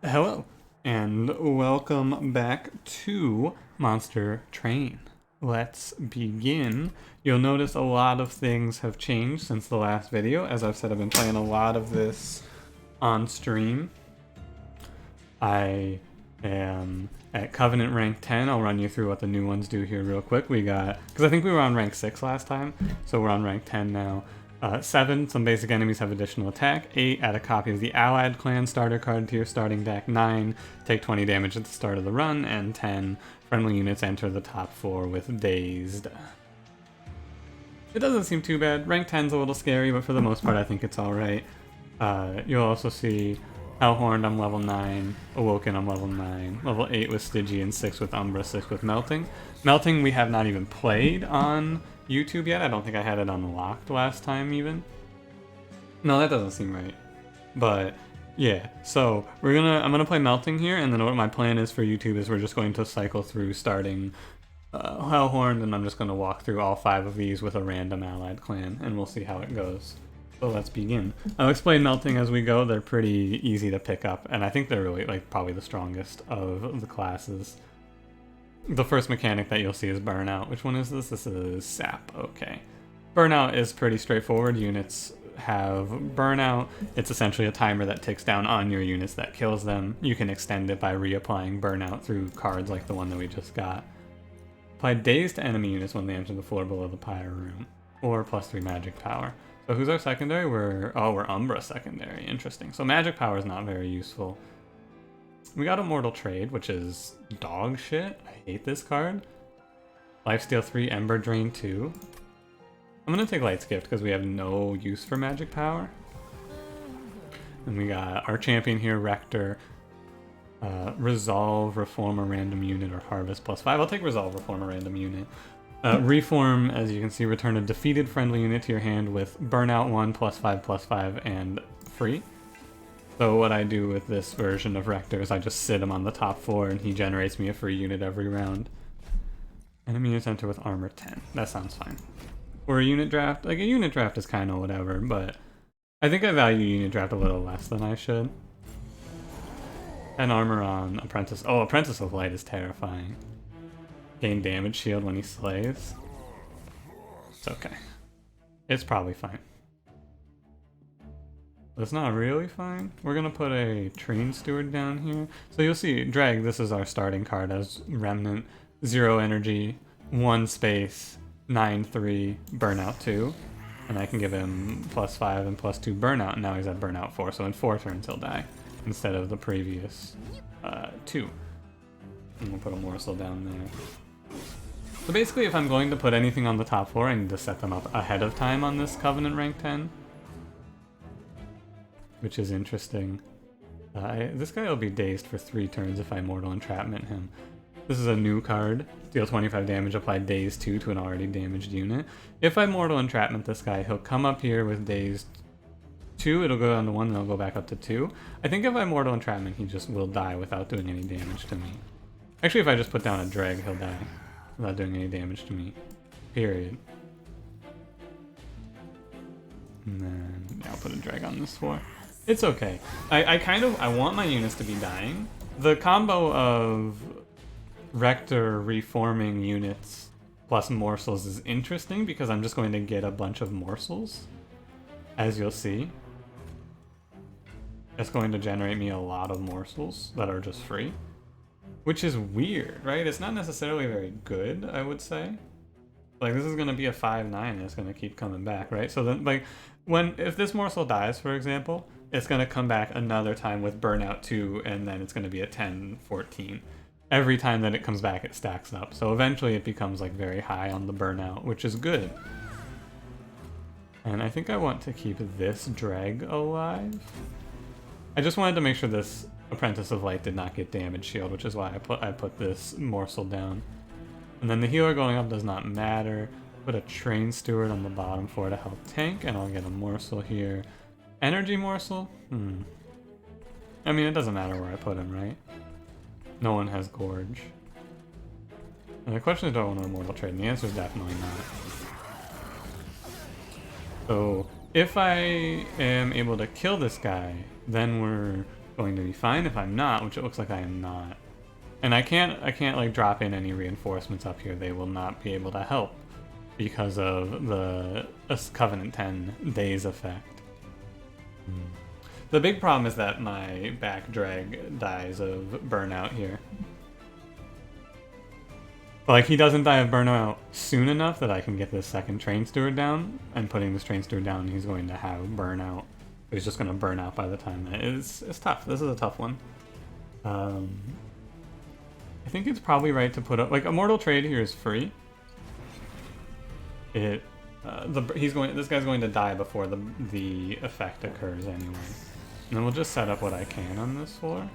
Hello, and welcome back to Monster Train. Let's begin. You'll notice a lot of things have changed since the last video. As I've said, I've been playing a lot of this on stream. I am at Covenant rank 10. I'll run you through what the new ones do here real quick. We got, because I think we were on rank 6 last time, so we're on rank 10 now. 7, some basic enemies have additional attack. 8, add a copy of the Allied Clan starter card to your starting deck. 9, take 20 damage at the start of the run. And 10, friendly units enter the top 4 with Dazed. It doesn't seem too bad. Rank 10's a little scary, but for the most part I think it's alright. You'll also see Hellhorned, I'm level 9. Awoken, I'm level 9. Level 8 with Stygian, 6 with Umbra, 6 with Melting. Melting we have not even played on YouTube yet. I don't think I had it unlocked last time even. No, that doesn't seem right. But yeah, so I'm gonna play Melting here, and then what my plan is for YouTube is we're just going to cycle through starting Hellhorned, and I'm just gonna walk through all 5 of these with a random allied clan, and we'll see how it goes. So let's begin. I'll explain Melting as we go. They're pretty easy to pick up, and I think they're really probably the strongest of the classes. The first mechanic that you'll see is Burnout. Which one is this? This is Sap. Okay. Burnout is pretty straightforward. Units have Burnout. It's essentially a timer that ticks down on your units that kills them. You can extend it by reapplying Burnout through cards like the one that we just got. Apply Dazed to enemy units when they enter the floor below the Pyre Room, or +3 magic power. So who's our secondary? We're Umbra secondary. Interesting. So magic power is not very useful. We got Immortal Trade, which is dog shit. I hate this card. Lifesteal 3, Ember Drain 2. I'm gonna take Light's Gift because we have no use for magic power. And we got our champion here, Rector. Resolve, Reform a random unit, or Harvest +5. I'll take Resolve, Reform a random unit. Reform, as you can see, return a defeated friendly unit to your hand with Burnout 1, +5/+5, and free. So what I do with this version of Rector is I just sit him on the top 4 and he generates me a free unit every round. Enemy units enter with armor 10. That sounds fine. For a unit draft, a unit draft is kind of whatever, but I think I value unit draft a little less than I should. And armor on Apprentice. Oh, Apprentice of Light is terrifying. Gain damage shield when he slays. It's okay. It's probably fine. That's not really fine. We're gonna put a Train Steward down here. So you'll see, Drag, this is our starting card as Remnant. 0 energy, 1 space, 9/3, Burnout 2. And I can give him +5 and +2 Burnout, and now he's at Burnout 4, so in 4 turns he'll die, instead of the previous 2. And we'll put a Morsel down there. So basically, if I'm going to put anything on the top 4, I need to set them up ahead of time on this Covenant rank 10. Which is interesting. This guy will be dazed for 3 turns if I Mortal Entrapment him. This is a new card. Deal 25 damage, apply Daze 2 to an already damaged unit. If I Mortal Entrapment this guy, he'll come up here with Dazed 2, it'll go down to 1, and it'll go back up to 2. I think if I Mortal Entrapment, he just will die without doing any damage to me. Actually, if I just put down a Drag, he'll die without doing any damage to me. Period. And then, yeah, I'll put a Drag on this 4. It's okay. I want my units to be dying. The combo of Rector reforming units plus morsels is interesting because I'm just going to get a bunch of morsels, as you'll see. It's going to generate me a lot of morsels that are just free, which is weird, right? It's not necessarily very good, I would say. Like, this is going to be a 5/9 and it's going to keep coming back, right? So then, like, if this morsel dies, for example, it's going to come back another time with Burnout 2, and then it's going to be a 10/14. Every time that it comes back, it stacks up. So eventually it becomes, like, very high on the Burnout, which is good. And I think I want to keep this Drag alive. I just wanted to make sure this Apprentice of Light did not get damage shield, which is why I put this morsel down. And then the healer going up does not matter. Put a Train Steward on the bottom 4 to help tank, and I'll get a morsel here. Energy morsel? I mean, it doesn't matter where I put him, right? No one has Gorge. And the question is, do I want to Immortal Trade? And the answer is definitely not. So, if I am able to kill this guy, then we're going to be fine. If I'm not, which it looks like I am not, and I can't like drop in any reinforcements up here, they will not be able to help because of the Covenant 10 days effect. The big problem is that my back drag dies of burnout here. But like, he doesn't die of burnout soon enough that I can get this second train steward down, and putting this train steward down, he's going to have burnout. He's just going to burn out by the time that it's tough. This is a tough one. I think it's probably right to put up, like, Immortal Trade here is free. This guy's going to die before the effect occurs anyway. And then we'll just set up what I can on this floor.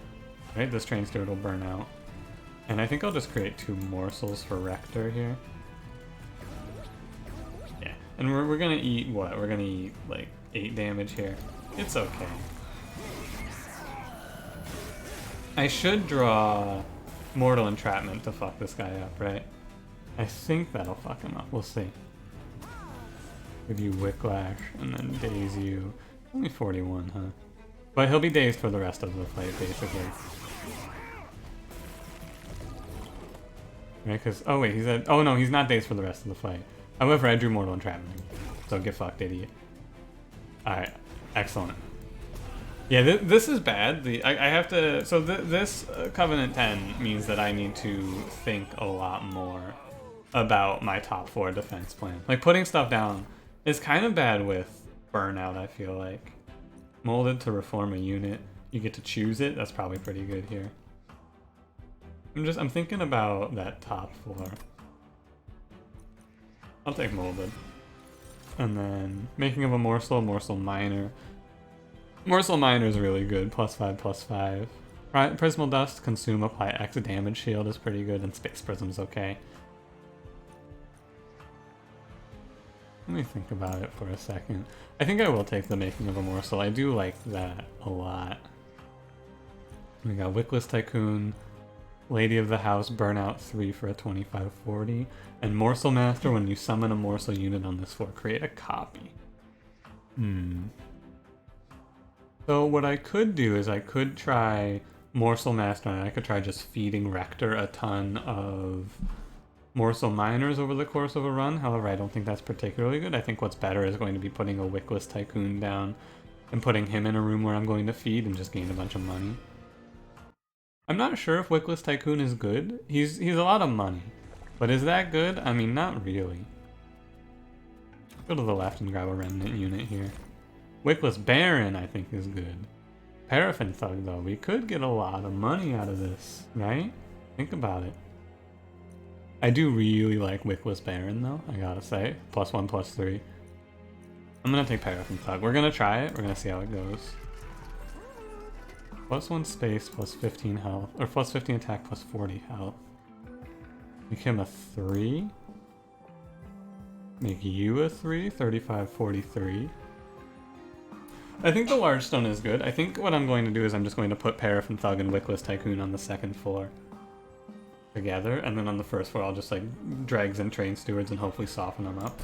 Right, this train steward will burn out. And I think I'll just create 2 morsels for Rector here. Yeah, and we're gonna eat what? We're gonna eat like 8 damage here. It's okay. I should draw Mortal Entrapment to fuck this guy up, right? I think that'll fuck him up. We'll see. Give you Wicklash and then daze you. Only 41, huh? But he'll be dazed for the rest of the fight, basically. Right, because, oh wait, oh no, he's not dazed for the rest of the fight. However, I drew Mortal Entrapment, so get fucked, idiot. Alright, excellent. Yeah, this is bad. I have to, so this Covenant 10 means that I need to think a lot more about my top 4 defense plan. Like, putting stuff down is kind of bad with burnout, I feel like. Molded to reform a unit. You get to choose it, that's probably pretty good here. I'm thinking about that top 4. I'll take molded. And then making of a morsel minor. Morsel minor is really good, +5/+5. Prismal Dust, consume, apply X damage shield is pretty good, and Space Prism's okay. Let me think about it for a second. I think I will take the making of a morsel. I do like that a lot. We got Wickless Tycoon, Lady of the House, burnout 3 for a 25/40, and Morsel Master, when you summon a morsel unit on this floor, create a copy. So what I could do is I could try Morsel Master, and I could try just feeding Rector a ton of Morsel Miners over the course of a run. However, I don't think that's particularly good. I think what's better is going to be putting a Wickless Tycoon down and putting him in a room where I'm going to feed and just gain a bunch of money. I'm not sure if Wickless Tycoon is good. He's a lot of money. But is that good? I mean, not really. Go to the left and grab a Remnant unit here. Wickless Baron, I think, is good. Paraffin Thug, though, we could get a lot of money out of this, right? Think about it. I do really like Wickless Baron, though, I gotta say. +1/+3. I'm gonna take Paraffin Thug. We're gonna try it. We're gonna see how it goes. +1 space, +15 health, or +15 attack, +40 health. Make him a 3. Make you a 3, 35/43. I think the large stone is good. I think what I'm going to do is I'm just going to put Paraffin Thug and Wickless Tycoon on the second floor together, and then on the first floor I'll just like dregs and train stewards and hopefully soften them up.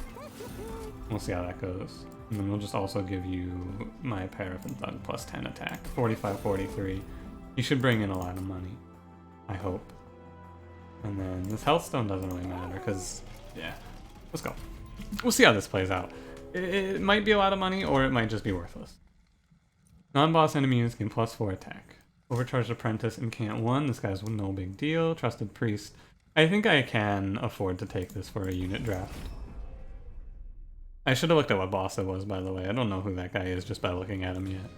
We'll see how that goes. And then we'll just also give you my Paraffin Thug +10 attack. 45/43. You should bring in a lot of money. I hope. And then this health stone doesn't really matter because, yeah. Let's go. We'll see how this plays out. It might be a lot of money or it might just be worthless. Non-boss enemy units gain +4 attack. Overcharged Apprentice in Cant 1. This guy's no big deal. Trusted Priest. I think I can afford to take this for a unit draft. I should have looked at what boss it was, by the way. I don't know who that guy is just by looking at him yet.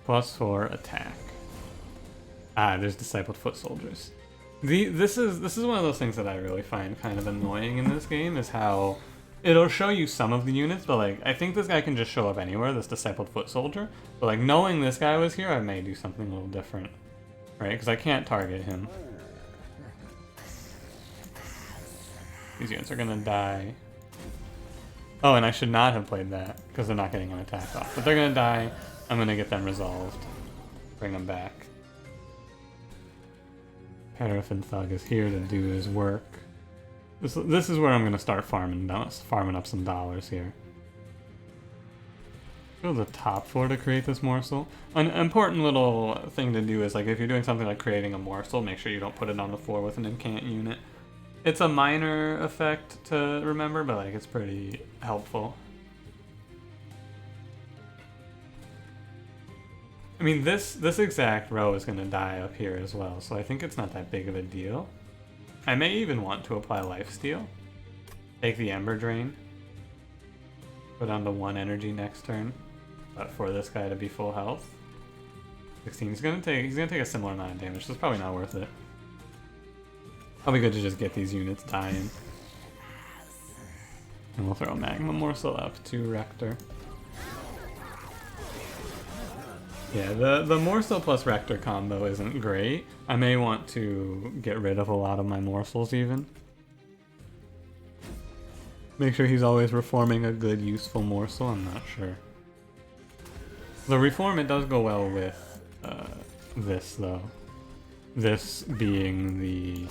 +4 attack. Ah, there's Discipled Foot Soldiers. This is one of those things that I really find kind of annoying in this game, is how it'll show you some of the units, but like, I think this guy can just show up anywhere, this Discipled Foot Soldier. But like, knowing this guy was here, I may do something a little different. Right? Because I can't target him. These units are gonna die. Oh, and I should not have played that, because they're not getting an attack off. But they're gonna die, I'm gonna get them resolved. Bring them back. Paraffin Thug is here to do his work. This is where I'm gonna start farming up some dollars here. Go to the top floor to create this morsel. An important little thing to do is, like, if you're doing something like creating a morsel, make sure you don't put it on the floor with an incant unit. It's a minor effect to remember, but like it's pretty helpful. I mean, this exact row is going to die up here as well, so I think it's not that big of a deal. I may even want to apply lifesteal. Take the Ember Drain. Put on the 1 energy next turn. But for this guy to be full health. 16. He's gonna take a similar amount of damage, so it's probably not worth it. Probably good to just get these units dying. And we'll throw a Magma Morsel up to Rector. Yeah, the Morsel plus Rector combo isn't great. I may want to get rid of a lot of my morsels even. Make sure he's always reforming a good, useful morsel, I'm not sure. The reform, it does go well with this though. This being the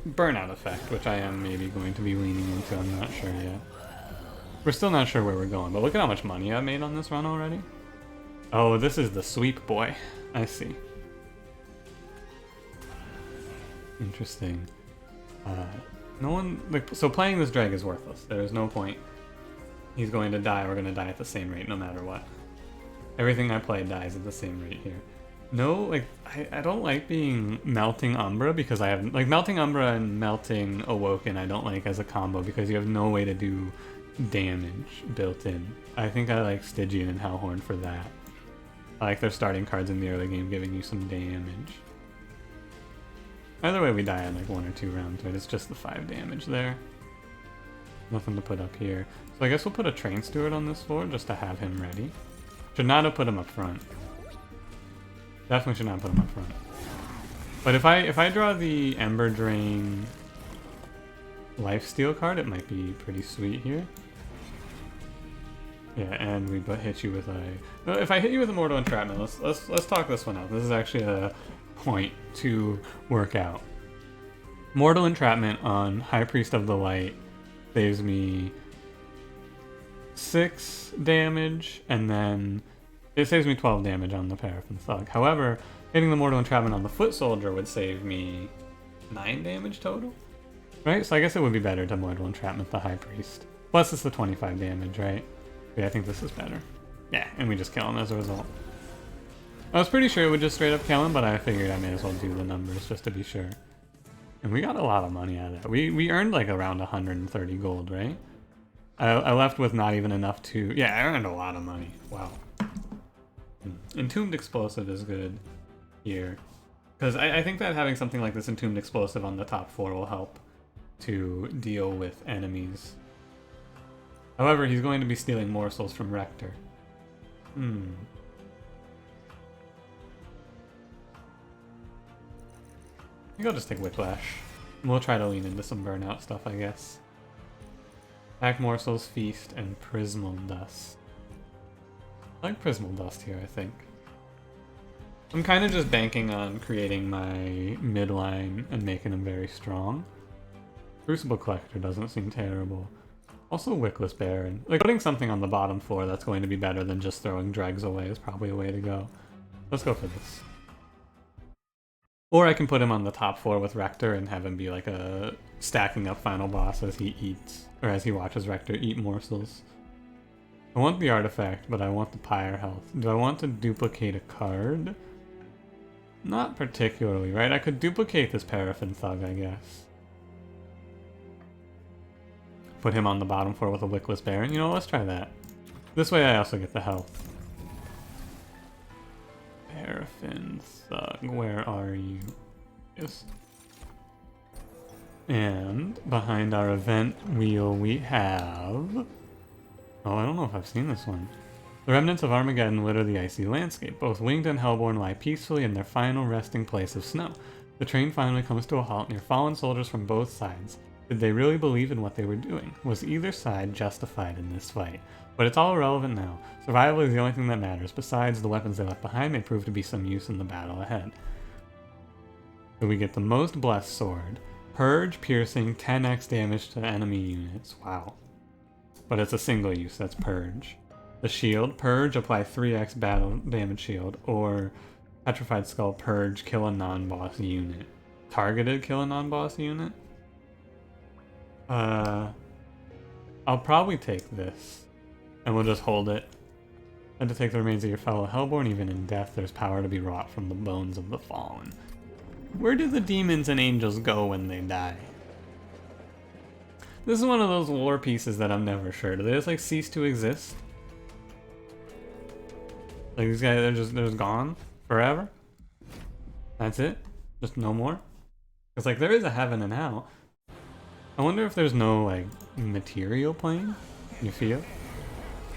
burnout effect, which I am maybe going to be leaning into, I'm not sure yet. We're still not sure where we're going, but look at how much money I made on this run already. Oh, this is the sweep boy. I see. Interesting. No one, like, so playing this drag is worthless. There is no point. He's going to die, we're going to die at the same rate no matter what. Everything I play dies at the same rate here. No, like, I don't like being melting Umbra because I have, like, melting Umbra and melting Awoken I don't like as a combo because you have no way to do damage built in. I think I like Stygian and Hellhorn for that. I like their starting cards in the early game giving you some damage. Either way we die in like 1 or 2 rounds, right? It's just the 5 damage there. Nothing to put up here. So I guess we'll put a Train Steward on this floor just to have him ready. Should not have put him up front. Definitely should not put him up front. But if I draw the Ember Drain Lifesteal card, it might be pretty sweet here. Yeah, and we hit you with a... No, if I hit you with a Mortal Entrapment, let's talk this one out. This is actually a point to work out. Mortal Entrapment on High Priest of the Light saves me 6 damage, and then it saves me 12 damage on the Paraffin Thug. However, hitting the Mortal Entrapment on the Foot Soldier would save me 9 damage total? Right? So I guess it would be better to Mortal Entrapment the High Priest. Plus it's the 25 damage, right? Yeah, I think this is better. Yeah, and we just kill him as a result. I was pretty sure it would just straight up kill him, but I figured I may as well do the numbers just to be sure. And we got a lot of money out of that. We earned like around 130 gold, right? I left with not even enough to... Yeah, I earned a lot of money. Wow. Entombed Explosive is good here. Because I think that having something like this Entombed Explosive on the top floor will help to deal with enemies. However, he's going to be stealing morsels from Rector. I think I'll just take Whiplash. We'll try to lean into some burnout stuff, I guess. Attack Morsels, Feast, and Prismal Dust. I like Prismal Dust here, I think. I'm kind of just banking on creating my midline and making him very strong. Crucible Collector doesn't seem terrible. Also Wickless Baron. Like, putting something on the bottom floor that's going to be better than just throwing dregs away is probably a way to go. Let's go for this. Or I can put him on the top floor with Rector and have him be like a stacking up final boss as he eats, or as he watches Rector eat morsels. I want the artifact, but I want the Pyre health. Do I want to duplicate a card? Not particularly, right? I could duplicate this Paraffin Thug, I guess. Put him on the bottom floor with a Wickless Baron. You know, let's try that. This way I also get the health. Paraffin Thug, where are you? Yes. And behind our event wheel we have... Oh, I don't know if I've seen this one. The remnants of Armageddon litter the icy landscape. Both Winged and Hellborn lie peacefully in their final resting place of snow. The train finally comes to a halt near fallen soldiers from both sides. Did they really believe in what they were doing? Was either side justified in this fight? But it's all irrelevant now. Survival is the only thing that matters. Besides, the weapons they left behind may prove to be some use in the battle ahead. So we get the most blessed sword. Purge, piercing, 10x damage to enemy units. Wow. but it's a single use, that's Purge. The shield, Purge, apply 3x battle damage shield, or Petrified Skull, Purge, kill a non-boss unit. Targeted kill a non-boss unit? I'll probably take this, and we'll just hold it. And to take the remains of your fellow Hellborn, even in death, there's power to be wrought from the bones of the fallen. Where do the demons and angels go when they die? This is one of those lore pieces that I'm never sure. Do they just like cease to exist? Like these guys, they're just gone forever? That's it? Just no more? Because like there is a heaven and hell. I wonder if there's no like material plane? You feel?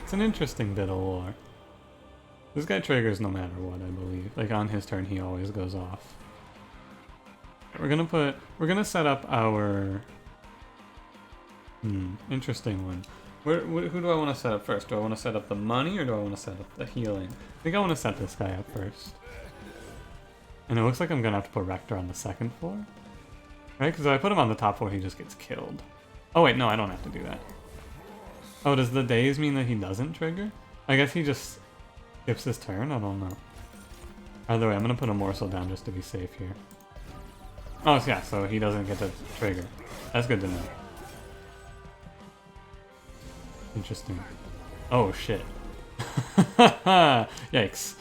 It's an interesting bit of lore. This guy triggers no matter what, I believe. Like on his turn he always goes off. We're gonna set up our interesting one. Who do I want to set up first? Do I want to set up the money or do I want to set up the healing? I think I want to set this guy up first. And it looks like I'm gonna have to put Rector on the second floor. Right? Because if I put him on the top floor, he just gets killed. Oh wait, no, I don't have to do that. Oh, does the daze mean that he doesn't trigger? I guess he just skips his turn? I don't know. Either way, I'm gonna put a morsel down just to be safe here. Oh, yeah, so he doesn't get to trigger. That's good to know. Interesting. Oh, shit. Yikes.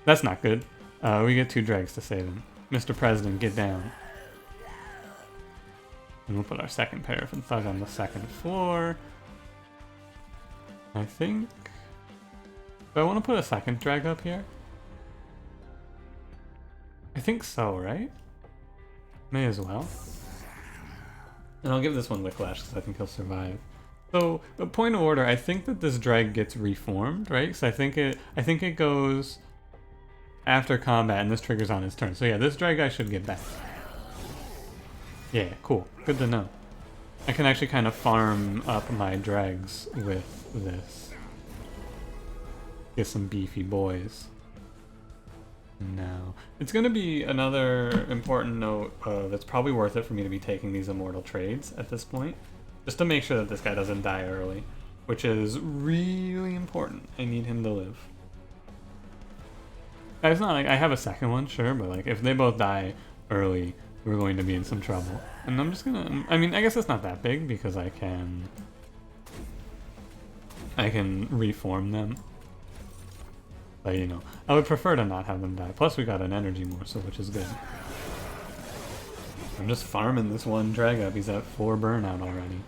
That's not good. We get 2 dregs to save him. Mr. President, get down. And we'll put our second Paraffin Thug on the second floor. I think... Do I want to put a second drag up here? I think so, right? May as well. And I'll give this one Whiplash because I think he'll survive. So, the point of order, I think that this drag gets reformed, right? So I think it goes after combat and this triggers on his turn. So yeah, this drag guy should get back. Yeah, cool. Good to know. I can actually kind of farm up my dregs with this. Get some beefy boys. No. It's going to be another important note that's probably worth it for me to be taking these immortal trades at this point. Just to make sure that this guy doesn't die early. Which is really important. I need him to live. It's not like I have a second one, sure, but like if they both die early, we're going to be in some trouble. And I'm just gonna... I mean, I guess it's not that big because I can reform them. But, you know, I would prefer to not have them die. Plus, we got an energy morsel, which is good. I'm just farming this one drag up. He's at 4 burnout already.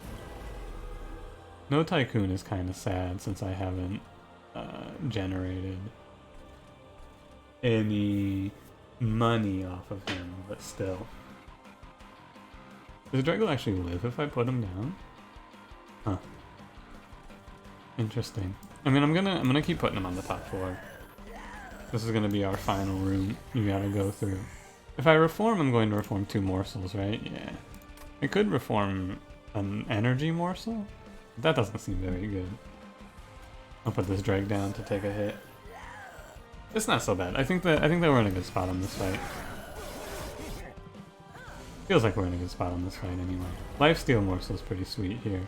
No Tycoon is kind of sad since I haven't generated any money off of him, but still. Does Drago actually live if I put him down? Huh. Interesting. I mean, I'm gonna keep putting him on the top floor. This is gonna be our final room you gotta go through. If I reform, I'm going to reform 2 morsels, right? Yeah. I could reform an energy morsel. That doesn't seem very good. I'll put this drag down to take a hit. It's not so bad. I think that we're in a good spot on this fight. Feels like we're in a good spot on this fight anyway. Lifesteal morsel is pretty sweet here.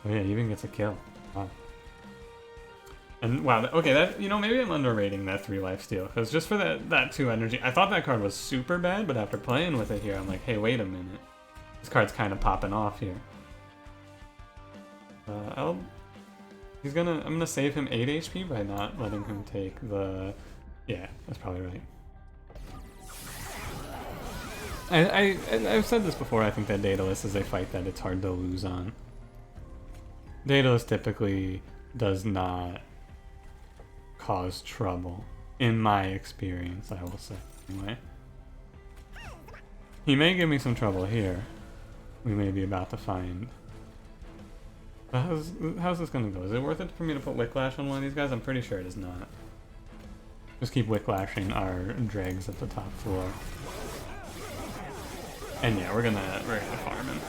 Oh yeah, he even gets a kill. Wow. And wow, okay, that, you know, maybe I'm underrating that 3 lifesteal, because just for that 2 energy, I thought that card was super bad, but after playing with it here, I'm like, hey, wait a minute. This card's kind of popping off here. I'm gonna save him 8 HP by not letting him take the... Yeah, that's probably right. I've said this before, I think that Daedalus is a fight that it's hard to lose on. Daedalus typically does not cause trouble, in my experience, I will say. Anyway. He may give me some trouble here. We may be about to find... How's this gonna go? Is it worth it for me to put Whiplash on one of these guys? I'm pretty sure it is not. Just keep Whiplashing our dregs at the top floor. And yeah, we're gonna farm him.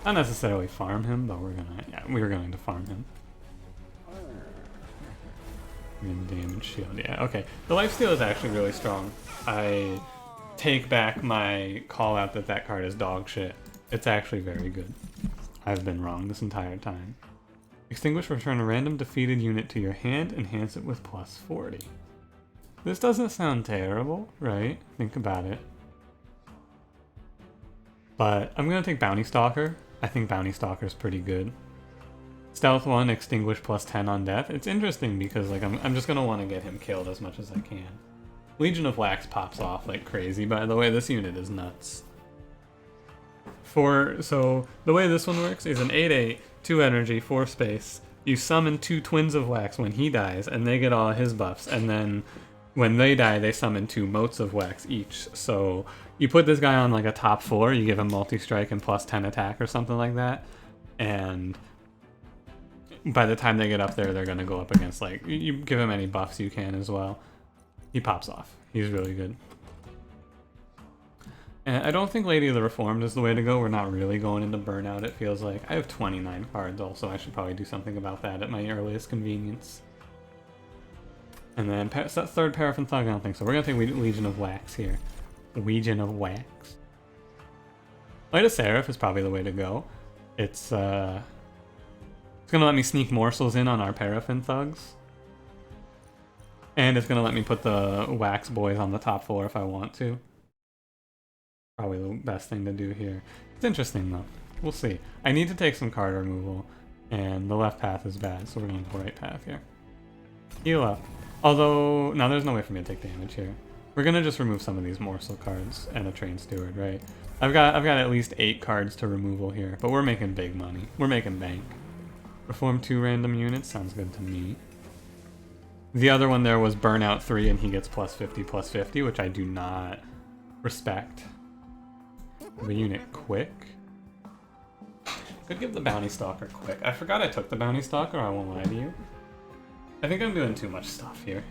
Not necessarily farm him, but we're going to farm him. And damage shield, yeah, okay. The lifesteal is actually really strong. I take back my call out that card is dog shit. It's actually very good. I've been wrong this entire time. Extinguish, return a random defeated unit to your hand, enhance it with plus 40. This doesn't sound terrible, right? Think about it. But I'm gonna take Bounty Stalker. I think Bounty Stalker's pretty good. Stealth 1, extinguish plus 10 on death. It's interesting because like I'm just gonna want to get him killed as much as I can. Legion of Wax pops off like crazy, by the way. This unit is nuts. So the way this one works is an 8/8, 2 energy, 4 space. You summon 2 Twins of Wax when he dies, and they get all his buffs, and then when they die, they summon 2 Motes of Wax each. So you put this guy on like a top 4, you give him multi-strike and plus 10 attack or something like that, and by the time they get up there, they're gonna go up against like, you give him any buffs you can as well. He pops off. He's really good. And I don't think Lady of the Reformed is the way to go. We're not really going into burnout, it feels like. I have 29 cards also. I should probably do something about that at my earliest convenience. And then third Paraffin Thug, I don't think so. We're going to take Legion of Wax here. Legion of Wax. Light of Seraph is probably the way to go. It's going to let me sneak morsels in on our Paraffin Thugs. And it's going to let me put the Wax Boys on the top 4 if I want to. Probably the best thing to do here. It's interesting though. We'll see. I need to take some card removal, and the left path is bad, so we're going to the right path here. Heal up. Although, no, there's no way for me to take damage here. We're going to just remove some of these morsel cards and a Train Steward, right? I've got at least 8 cards to removal here, but we're making big money. We're making bank. Reform 2 random units, sounds good to me. The other one there was Burnout 3, and he gets plus 50, which I do not respect. The unit quick. Could give the Bounty Stalker quick. I forgot I took the Bounty Stalker, I won't lie to you. I think I'm doing too much stuff here.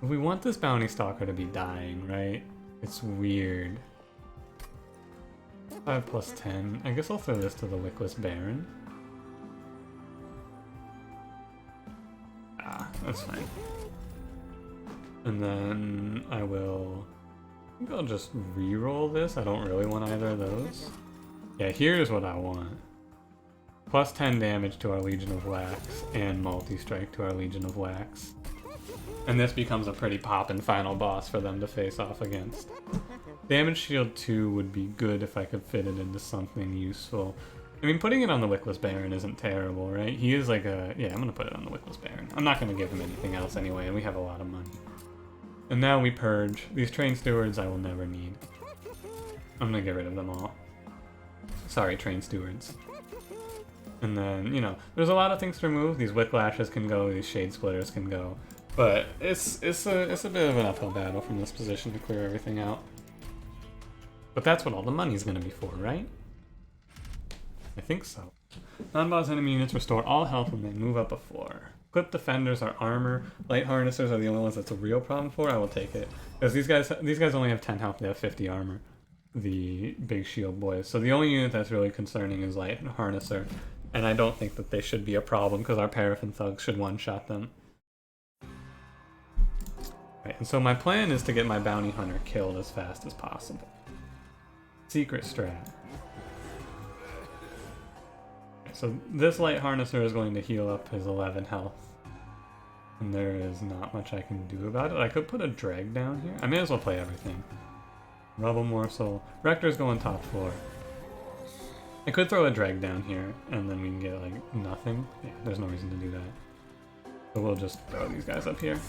We want this Bounty Stalker to be dying, right? It's weird. 5 plus 10. I guess I'll throw this to the Wickless Baron. Ah, that's fine. And then I will... I think I'll just re-roll this. I don't really want either of those. Yeah, here's what I want. Plus 10 damage to our Legion of Wax, and multi-strike to our Legion of Wax. And this becomes a pretty poppin' final boss for them to face off against. Damage Shield 2 would be good if I could fit it into something useful. I mean, putting it on the Wickless Baron isn't terrible, right? He is like a... Yeah, I'm gonna put it on the Wickless Baron. I'm not gonna give him anything else anyway, and we have a lot of money. And now we purge. These Train Stewards I will never need. I'm gonna get rid of them all. Sorry, Train Stewards. And then, you know, there's a lot of things to remove. These Whiplashes can go, these Shade Splitters can go. But it's a bit of an uphill battle from this position to clear everything out. But that's what all the money's gonna be for, right? I think so. Non-boss enemy units restore all health when they move up a floor. Equipped defenders are armor. Light harnessers are the only ones that's a real problem for. I will take it. Because these guys only have 10 health, they have 50 armor. The big shield boys. So the only unit that's really concerning is Light Harnesser. And I don't think that they should be a problem because our Paraffin Thugs should one-shot them. Right, and so my plan is to get my Bounty Hunter killed as fast as possible. Secret strat. So this Light Harnesser is going to heal up his 11 health. And there is not much I can do about it. I could put a Dreg down here. I may as well play everything. Rubble Morsel. Rector's going top floor. I could throw a Dreg down here, and then we can get, like, nothing. Yeah, there's no reason to do that. So we'll just throw these guys up here.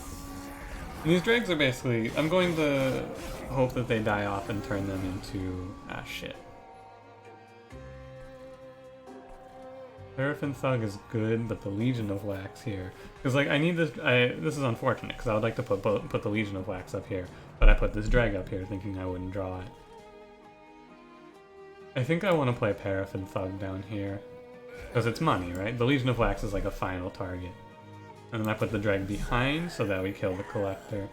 And these Dregs are basically... I'm going to hope that they die off and turn them into... Ah, shit. Paraffin Thug is good, but the Legion of Wax here... Because, like, I need this... This is unfortunate, because I would like to put the Legion of Wax up here. But I put this Dreg up here thinking I wouldn't draw it. I think I want to play Paraffin Thug down here. Because it's money, right? The Legion of Wax is like a final target. And then I put the Dreg behind so that we kill the Collector.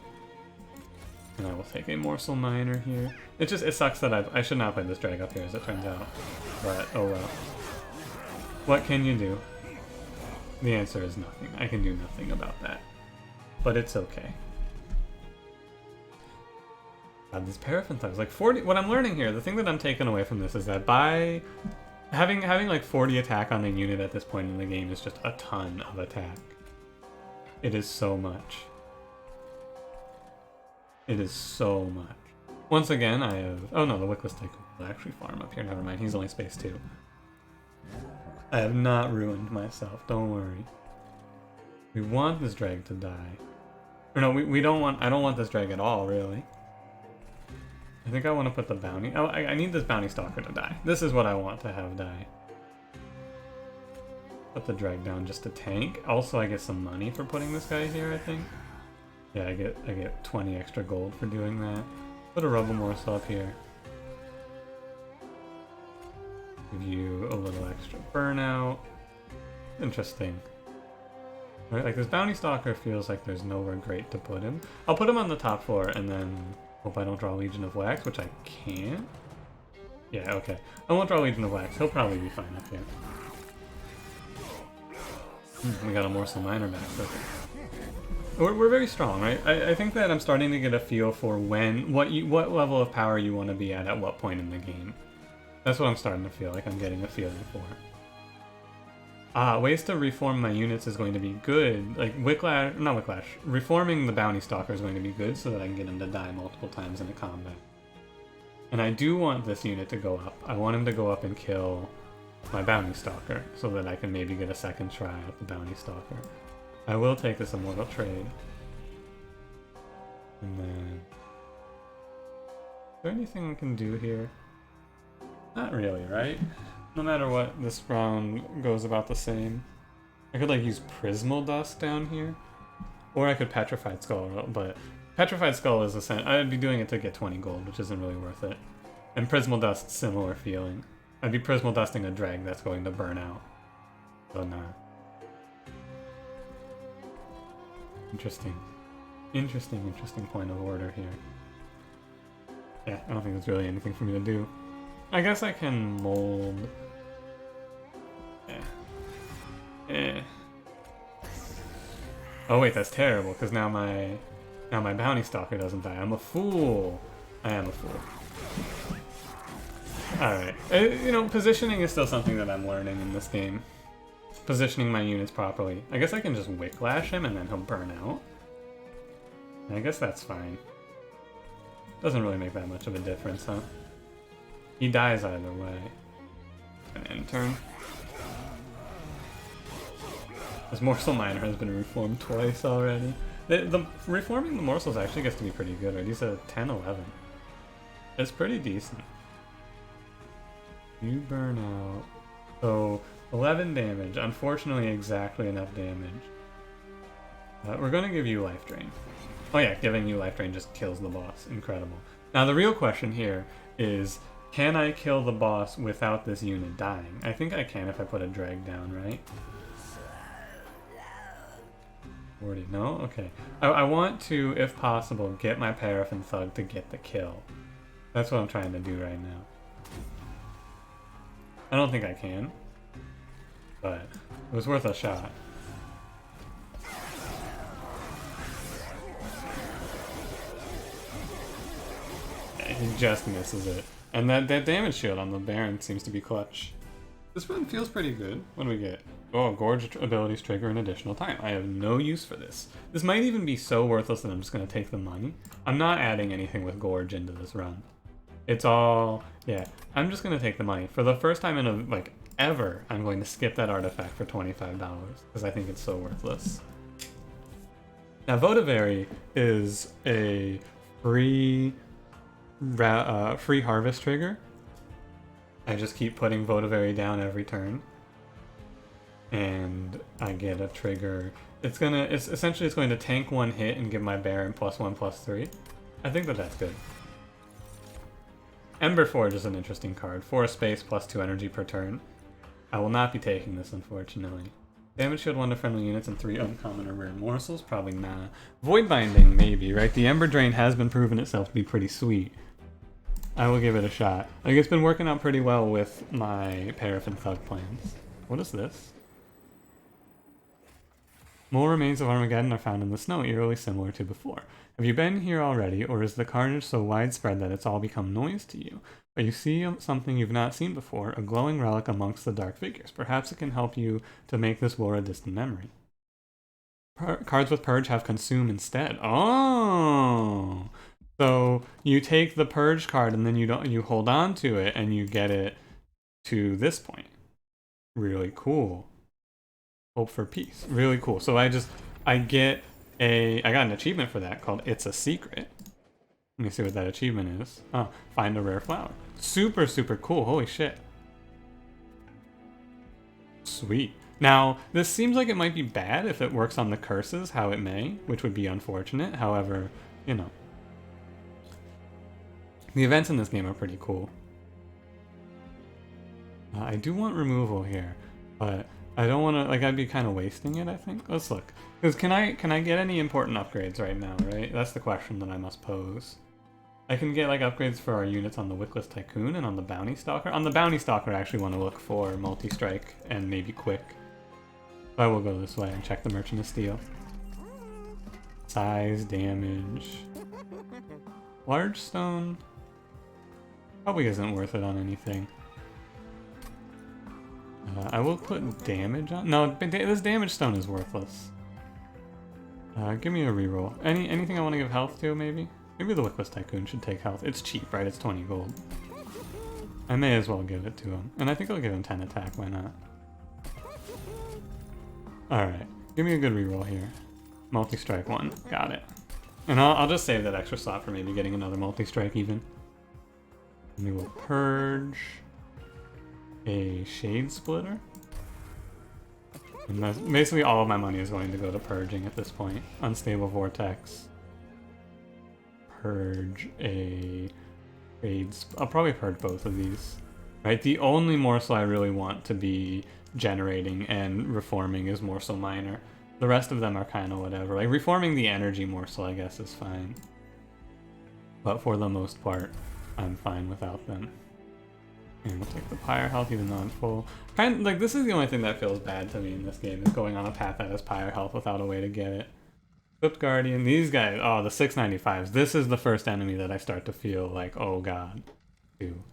And I will take a Morsel Miner here. It sucks that I should not play this Dreg up here as it turns out. But, oh well. What can you do? The answer is nothing. I can do nothing about that. But it's okay. God, these paraffin thugs, like 40. What I'm learning here, the thing that I'm taking away from this is that by having like 40 attack on a unit at this point in the game is just a ton of attack. It is so much. It is so much. Once again, I have... Oh no, the Wickless Tycoon will actually farm up here. Never mind, he's only space 2. I have not ruined myself, don't worry. We want this drag to die. Or no, we don't want... I don't want this drag at all, really. I think I want to put the bounty... Oh, I need this bounty stalker to die. This is what I want to have die. Put the drag down just to tank. Also, I get some money for putting this guy here, I think. Yeah, I get 20 extra gold for doing that. Put a rubble morsel up here. Give you a little extra burnout. Interesting. Right, like this bounty stalker feels like there's nowhere great to put him. I'll put him on the top floor and then hope I don't draw Legion of Wax, which I can't. Yeah, okay. I won't draw Legion of Wax. He'll probably be fine up here. We got a morsel miner back. Perfect. We're very strong, right? I think that I'm starting to get a feel for what level of power you want to be at what point in the game. That's what I'm starting to feel like I'm getting a feeling for. Ways to reform my units is going to be good. Like not Wicklash. Reforming the bounty stalker is going to be good so that I can get him to die multiple times in a combat. And I do want this unit to go up. I want him to go up and kill my bounty stalker so that I can maybe get a second try at the bounty stalker. I will take this immortal trade. And then... Is there anything I can do here? Not really, right? No matter what, this round goes about the same. I could like use Prismal Dust down here. Or I could Petrified Skull, but Petrified Skull is I'd be doing it to get 20 gold, which isn't really worth it. And Prismal Dust, similar feeling. I'd be Prismal Dusting a drag that's going to burn out. So nah. Interesting. Interesting point of order here. Yeah, I don't think there's really anything for me to do. I guess I can mold... Oh wait, that's terrible, because now my bounty stalker doesn't die. I'm a fool! I am a fool. Alright. You know, positioning is still something that I'm learning in this game. Positioning my units properly. I guess I can just Wicklash him and then he'll burn out. I guess that's fine. Doesn't really make that much of a difference, huh? He dies either way. An end turn. This morsel miner has been reformed twice already. The reforming the morsels actually gets to be pretty good, right? He's a 10-11. It's pretty decent. You burn out. So 11 damage. Unfortunately, exactly enough damage. We're gonna give you life drain. Oh yeah, giving you life drain just kills the boss. Incredible. Now the real question here is, can I kill the boss without this unit dying? I think I can if I put a drag down, right? 40, no? Okay. I want to, if possible, get my Paraffin Thug to get the kill. That's what I'm trying to do right now. I don't think I can, but it was worth a shot. He just misses it. And that damage shield on the Baron seems to be clutch. This run feels pretty good. What do we get? Oh, Gorge abilities trigger an additional time. I have no use for this. This might even be so worthless that I'm just going to take the money. I'm not adding anything with Gorge into this run. It's all... yeah, I'm just going to take the money. For the first time in a, like, ever, I'm going to skip that artifact for $25 because I think it's so worthless. Now, Votivary is a free harvest trigger. I just keep putting Votivary down every turn, and I get a trigger. It's going to tank one hit and give my Baron +1/+3. I think that's good. Ember Forge is an interesting card. 4 space +2 energy per turn. I will not be taking this, unfortunately. Damage shield 1 to friendly units and 3 uncommon or rare morsels? Probably not. Void Binding, maybe, right? The Ember Drain has been proven itself to be pretty sweet. I will give it a shot. Like, it's been working out pretty well with my Paraffin Thug plans. What is this? More remains of Armageddon are found in the snow, eerily similar to before. Have you been here already, or is the carnage so widespread that it's all become noise to you? But you see something you've not seen before, a glowing relic amongst the dark figures. Perhaps it can help you to make this war a distant memory. Cards with Purge have Consume instead. Oh! So you take the Purge card and then you hold on to it and you get it to this point. Really cool. Hope for Peace. Really cool. So I got an achievement for that called It's a Secret. Let me see what that achievement is. Oh, find a rare flower. Super, super cool. Holy shit. Sweet. Now, this seems like it might be bad if it works on the curses, how it may, which would be unfortunate. However, you know. The events in this game are pretty cool. I do want removal here, but I don't want to, like, I'd be kind of wasting it, I think. Let's look. Because can I get any important upgrades right now, right? That's the question that I must pose. I can get, like, upgrades for our units on the Wickless Tycoon and on the Bounty Stalker. On the Bounty Stalker, I actually want to look for multi-strike and maybe quick. So I will go this way and check the Merchant of Steel. Size, damage. Large stone probably isn't worth it on anything. I will put damage on. No, this damage stone is worthless. Give me a reroll. Anything I want to give health to, maybe? Maybe the Wickless Tycoon should take health. It's cheap, right? It's 20 gold. I may as well give it to him. And I think I'll give him 10 attack, why not? Alright, give me a good reroll here. Multi-strike 1, got it. And I'll just save that extra slot for maybe getting another multi-strike even. And we will purge a Shade Splitter. And basically all of my money is going to go to purging at this point. Unstable Vortex. Purge a Shade I'll probably purge both of these. Right, the only morsel I really want to be generating and reforming is Morsel Minor. The rest of them are kind of whatever. Like, reforming the energy morsel, I guess, is fine. But for the most part, I'm fine without them. And we'll take the Pyre health even though I'm full. Kind of, like, this is the only thing that feels bad to me in this game, is going on a path that has Pyre health without a way to get it. Equipped Guardian, these guys, oh, the 695s. This is the first enemy that I start to feel like, oh god. Ew.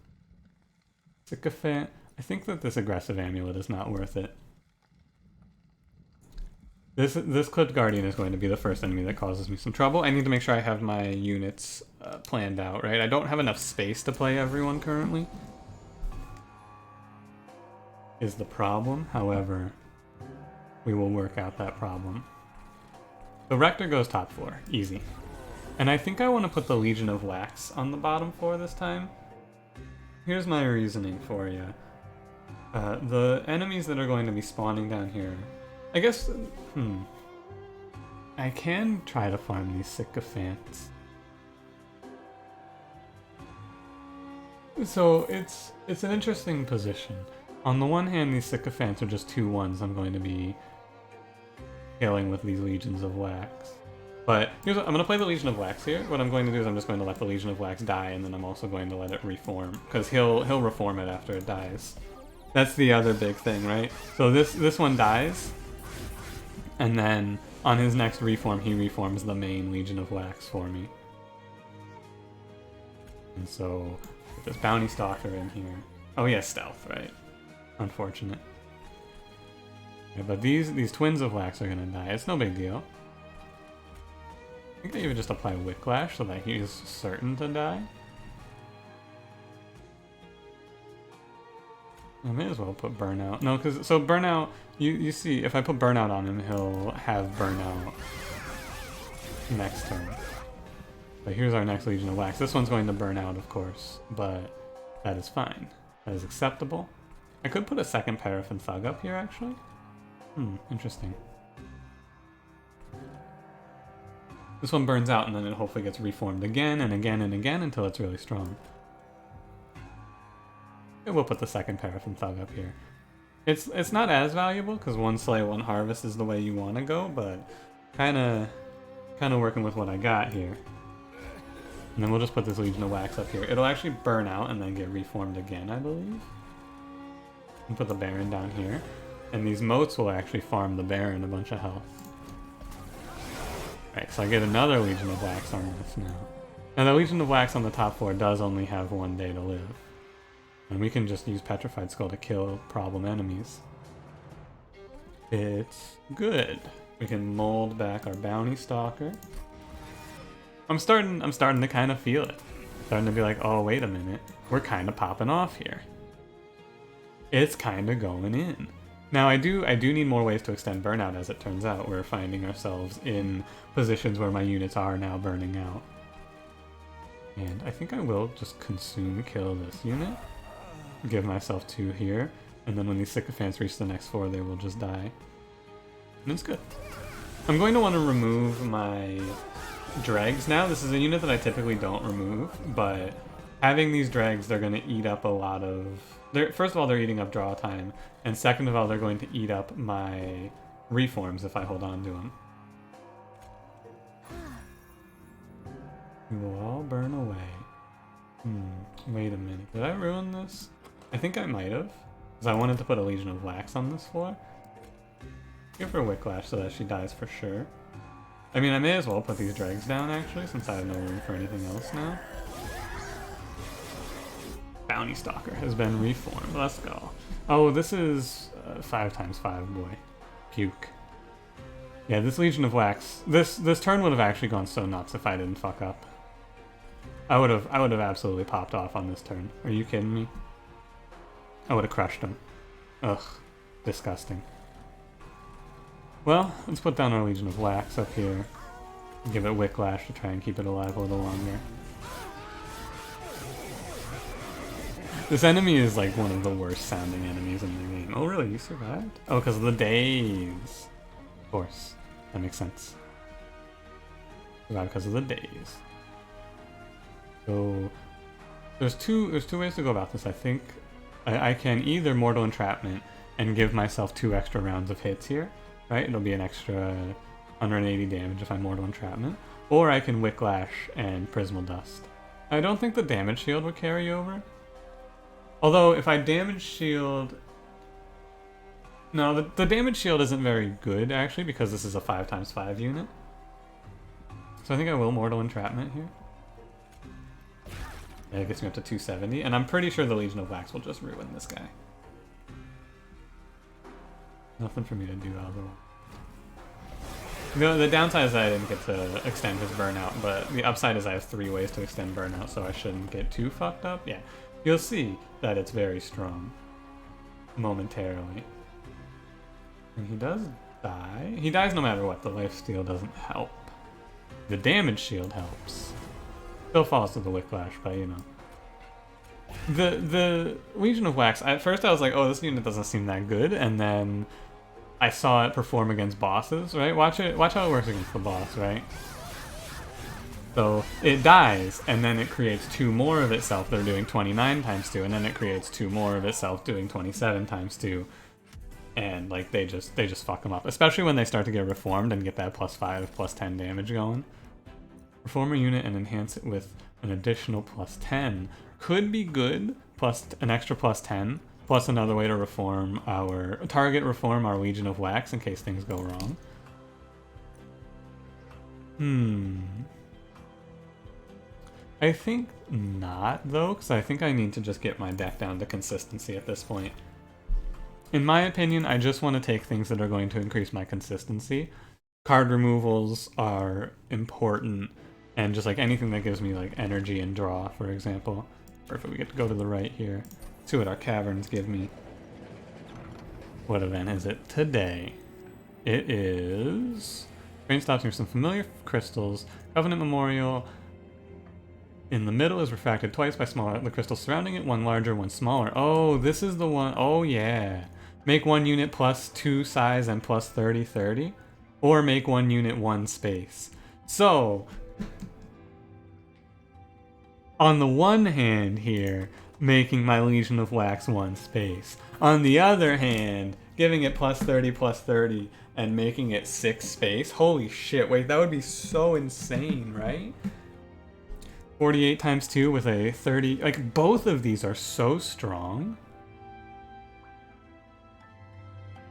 Sycophant. I think that this aggressive amulet is not worth it. This Clipped Guardian is going to be the first enemy that causes me some trouble. I need to make sure I have my units planned out, right? I don't have enough space to play everyone currently. Is the problem. However, we will work out that problem. The Rector goes top floor. Easy. And I think I want to put the Legion of Wax on the bottom floor this time. Here's my reasoning for you. The enemies that are going to be spawning down here, I guess, I can try to farm these sycophants. So it's an interesting position. On the one hand, these sycophants are just 2/1s I'm going to be killing with these Legions of Wax. But here's what, I'm going to play the Legion of Wax here. What I'm going to do is I'm just going to let the Legion of Wax die, and then I'm also going to let it reform, because he'll reform it after it dies. That's the other big thing, right? So this one dies, and then on his next reform, he reforms the main Legion of Wax for me. And so, put this Bounty Stalker in here. Oh, he has stealth, right? Unfortunate. Yeah, but these Twins of Wax are gonna die. It's no big deal. I think they even just apply Whiplash so that he is certain to die. I may as well put Burnout. No, because so Burnout, you see, if I put Burnout on him, he'll have Burnout next turn. But here's our next Legion of Wax. This one's going to burn out, of course, but that is fine. That is acceptable. I could put a second Paraffin Thug up here, actually. Interesting. This one burns out, and then it hopefully gets reformed again and again and again until it's really strong. And we'll put the second Paraffin Thug up here. It's not as valuable, because one slay, one harvest is the way you want to go, but kind of working with what I got here. And then we'll just put this Legion of Wax up here. It'll actually burn out and then get reformed again, I believe. And put the Baron down here. And these moats will actually farm the Baron a bunch of health. Right, so I get another Legion of Wax on this now. Now the Legion of Wax on the top 4 does only have 1 day to live. And we can just use Petrified Skull to kill problem enemies. It's good. We can mold back our Bounty Stalker. I'm starting to kind of feel it. Starting to be like, oh wait a minute, we're kind of popping off here. It's kind of going in. Now I do need more ways to extend burnout, as it turns out. We're finding ourselves in positions where my units are now burning out. And I think I will just consume kill this unit. Give myself 2 here. And then when these sycophants reach the next 4, they will just die. And it's good. I'm going to want to remove my dregs now. This is a unit that I typically don't remove, but having these dregs, they're going to eat up a lot of... First of all, they're eating up draw time, and second of all, they're going to eat up my reforms if I hold on to them. We will all burn away. Wait a minute. Did I ruin this? I think I might have, because I wanted to put a Legion of Wax on this floor. Give her Whiplash so that she dies for sure. I mean, I may as well put these dregs down, actually, since I have no room for anything else now. Bounty Stalker has been reformed. Let's go. Oh, this is 5x5, boy. Puke. Yeah, this Legion of Wax... This turn would have actually gone so nuts if I didn't fuck up. I would have absolutely popped off on this turn. Are you kidding me? I would have crushed him. Ugh. Disgusting. Well, let's put down our Legion of Wax up here. Give it Whiplash to try and keep it alive a little longer. This enemy is like one of the worst sounding enemies in the game. Oh really, you survived? Oh, because of the days. Of course. That makes sense. Survived because of the days. So there's two ways to go about this, I think. I can either Mortal Entrapment and give myself 2 extra rounds of hits here. Right? It'll be an extra 180 damage if I Mortal Entrapment. Or I can Whiplash and Prismal Dust. I don't think the damage shield would carry over. Although, if I damage shield... No, the damage shield isn't very good, actually, because this is a 5x5 unit. So I think I will Mortal Entrapment here. Yeah, it gets me up to 270, and I'm pretty sure the Legion of Wax will just ruin this guy. Nothing for me to do otherwise. The downside is that I didn't get to extend his burnout, but the upside is I have 3 ways to extend burnout, so I shouldn't get too fucked up. Yeah, you'll see that it's very strong momentarily. And he does die. He dies no matter what. The lifesteal doesn't help. The damage shield helps. Still falls to the Whiplash, but you know. The Legion of Wax, at first I was like, oh, this unit doesn't seem that good, and then I saw it perform against bosses, right? Watch how it works against the boss, right? So it dies, and then it creates 2 more of itself that are doing 29 times 2, and then it creates 2 more of itself doing 27 times 2. And like they just fuck them up, especially when they start to get reformed and get that +5, +10 damage going. Reform a unit and enhance it with an additional +10 could be good, plus an extra +10, plus another way to reform our reform our Legion of Wax in case things go wrong. I think not though, because I think I need to just get my deck down to consistency at this point. In my opinion, I just want to take things that are going to increase my consistency. Card removals are important, and just like anything that gives me like energy and draw, for example. Perfect, we get to go to the right here. See what our caverns give me. What event is it today? It is... Rain stops near some familiar crystals. Covenant Memorial. In the middle is refracted twice by smaller the crystals surrounding it, one larger, one smaller. Oh, this is the one. Oh yeah. Make 1 unit +2 size and +30, 30. Or make 1 unit 1 space. So, on the one hand here, making my Legion of Wax 1 space. On the other hand, giving it +30, +30, and making it 6 space. Holy shit, wait, that would be so insane, right? 48 times 2 with a 30, like both of these are so strong.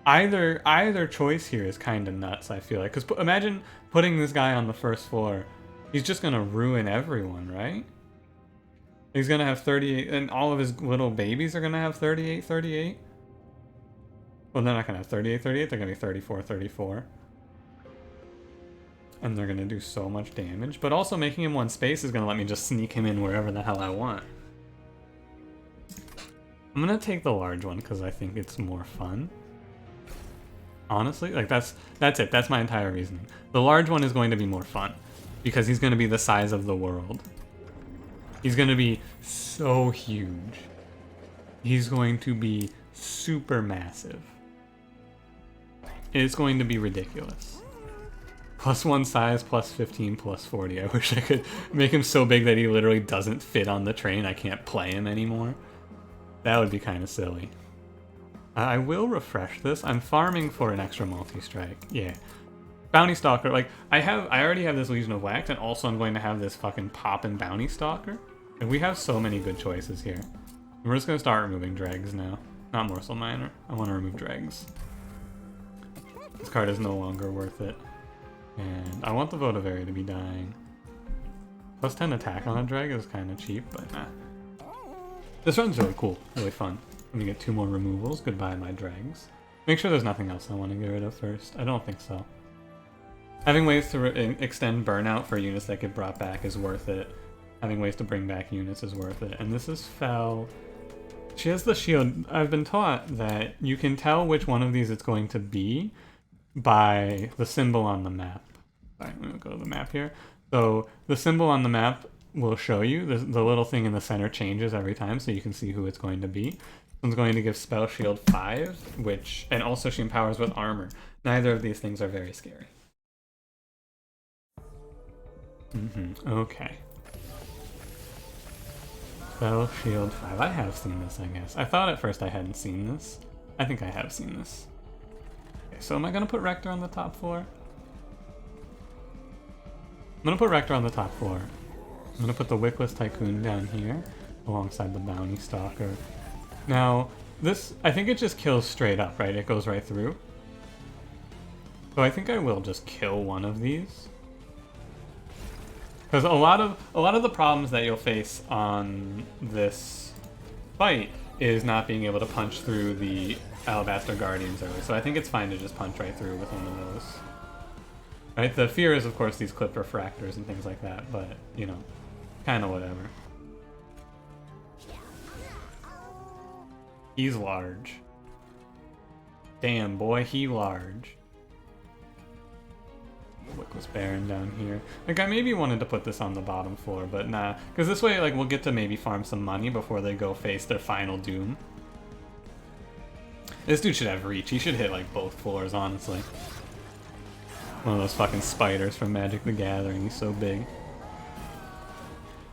Either choice here is kind of nuts, I feel like. Because imagine putting this guy on the first floor. He's just going to ruin everyone, right? He's going to have 38, and all of his little babies are going to have 38, 38. Well, they're not going to have 38, 38. They're going to be 34, 34. And they're going to do so much damage. But also making him one space is going to let me just sneak him in wherever the hell I want. I'm going to take the large one because I think it's more fun. Honestly, like that's it. That's my entire reasoning. The large one is going to be more fun because he's going to be the size of the world. He's going to be so huge. He's going to be super massive. It's going to be ridiculous. +1 size, +15, +40. I wish I could make him so big that he literally doesn't fit on the train. I can't play him anymore. That would be kind of silly. I will refresh this. I'm farming for an extra multi-strike. Yeah. Bounty Stalker, like, I already have this Legion of Wax, and also I'm going to have this fucking Poppin' Bounty Stalker. And we have so many good choices here. And we're just going to start removing dregs now. Not Morsel Miner. I want to remove dregs. This card is no longer worth it. And I want the Votivary to be dying. +10 attack on a dreg is kind of cheap, but nah. This run's really cool, really fun. Let me get 2 more removals. Goodbye, my dregs. Make sure there's nothing else I want to get rid of first. I don't think so. Having ways to extend burnout for units that get brought back is worth it. Having ways to bring back units is worth it. And this is Fel. She has the shield. I've been taught that you can tell which one of these it's going to be by the symbol on the map. Alright, I'm going to go to the map here. So the symbol on the map will show you. The little thing in the center changes every time, so you can see who it's going to be. One's going to give Spell Shield 5, and also she empowers with armor. Neither of these things are very scary. Okay. Spell Shield 5. I have seen this, I guess. I thought at first I hadn't seen this. I think I have seen this. Okay, so am I going to put Rector on the top floor? I'm going to put Rector on the top floor. I'm going to put the Wickless Tycoon down here, alongside the Bounty Stalker. Now, this, I think it just kills straight up, right? It goes right through. So I think I will just kill one of these. Because a lot of the problems that you'll face on this fight is not being able to punch through the Alabaster Guardians early. So I think it's fine to just punch right through with one of those. Right? The fear is, of course, these clip refractors and things like that, but, you know, kind of whatever. He's large. Damn, boy, he large. Wickless Baron down here. Like, I maybe wanted to put this on the bottom floor, but nah. Because this way, like, we'll get to maybe farm some money before they go face their final doom. This dude should have reach. He should hit, like, both floors, honestly. One of those fucking spiders from Magic the Gathering. He's so big.